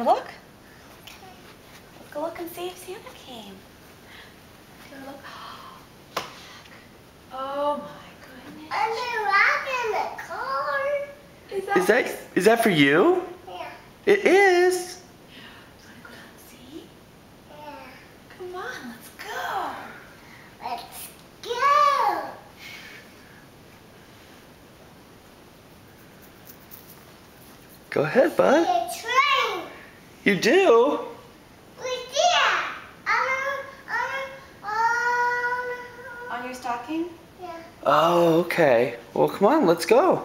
Look. Let's go look and see if Santa came. Look. Oh my goodness. And they're rocking the car. Is that for you? Yeah. It is. Wanna go down and see? Yeah. Come on, let's go. Let's go. Go ahead, bud. The train. You do? Where's that? On your stocking? Yeah. Oh, okay. Well, come on, let's go.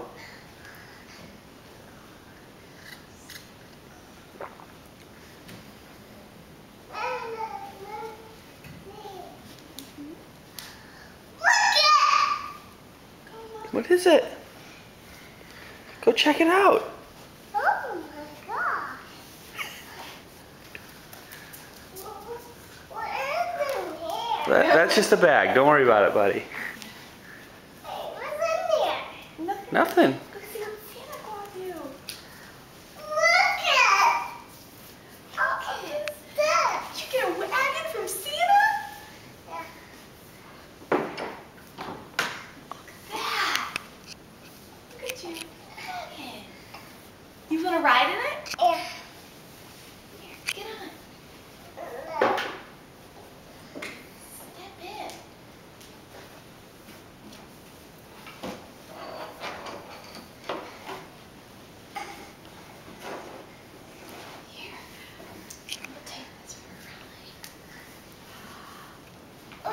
What is it? Go check it out. Oh my god. What is in here? That's just a bag. Don't worry about it, buddy. Hey, what's in there? Nothing. Go see what Santa brought you. Look at. What is that? Did you get a wagon from Santa? Yeah. Look at that. Look at your wagon. You want to ride in it? Yeah. Here, get on. Step in. Here. We'll take this for a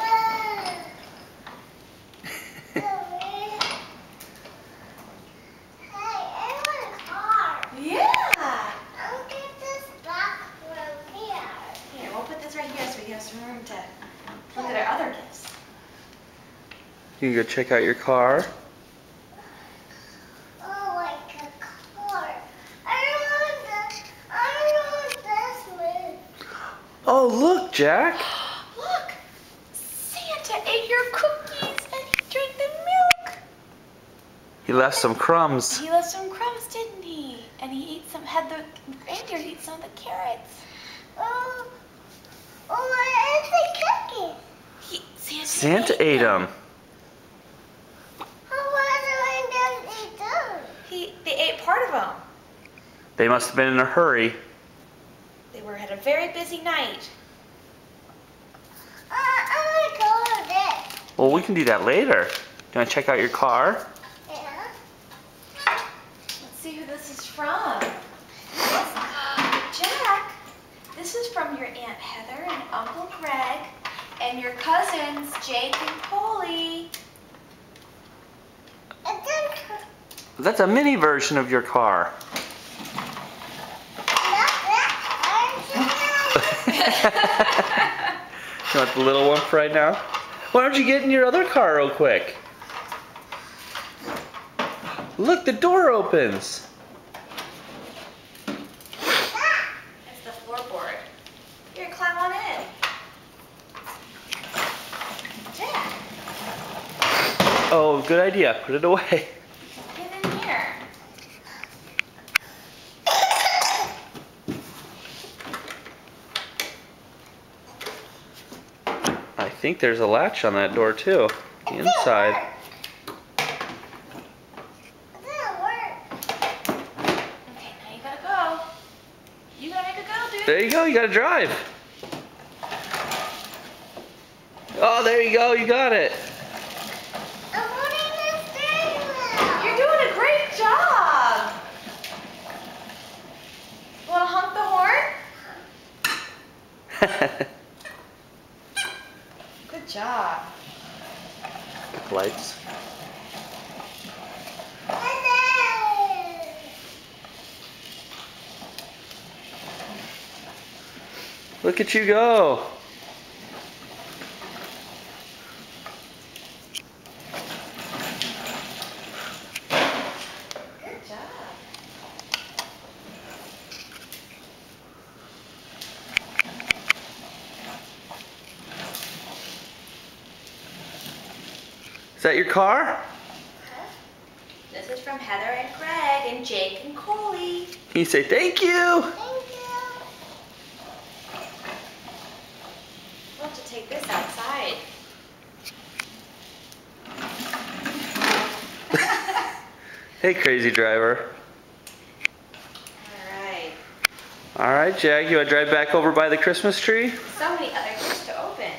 Hey, I want a car. ride. Yeah. I'll get this back from here. Here, we'll put this right here so we have some room to look at our other gifts. You can go check out your car. Oh, like a car. I don't want this one. Oh, look, Jack. Look! Santa ate your cookies and he drank the milk. He left some crumbs. He left some crumbs, didn't he? And he ate some, had the reindeer eat some of the carrots. Oh, what is the cookie? Santa ate them. How was it do? They ate part of them. They must have been in a hurry. They had a very busy night. I want to go with this. Well, we can do that later. You want to check out your car? Yeah. Let's see who this is from. Jack, this is from your Aunt Heather and Uncle Greg and your cousins Jake and Coley. That's a mini version of your car. You want the little one for right now? Why don't you get in your other car real quick? Look, the door opens. It's the floorboard. Here, climb on in. Jack, Oh, good idea. Put it away. get in here. I think there's a latch on that door too. The inside. Okay, now you gotta go. You gotta make a go, dude. There you go. You gotta drive. Oh, there you go. You got it. You're doing a great job. Wanna honk the horn? Good job. Lights. Look at you go. Good job. Is that your car? This is from Heather and Greg and Jake and Coley. Can you say thank you? Thank you. Hey, crazy driver. Alright. Alright, Jack, you want to drive back over by the Christmas tree? So many other gifts to open.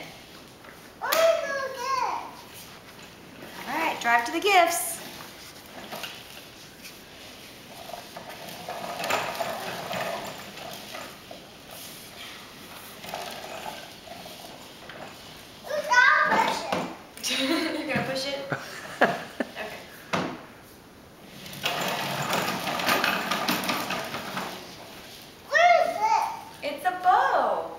Alright, drive to the gifts. You're gonna push it? Okay. What is it? It's a bow.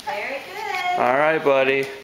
Very good. Alright, buddy.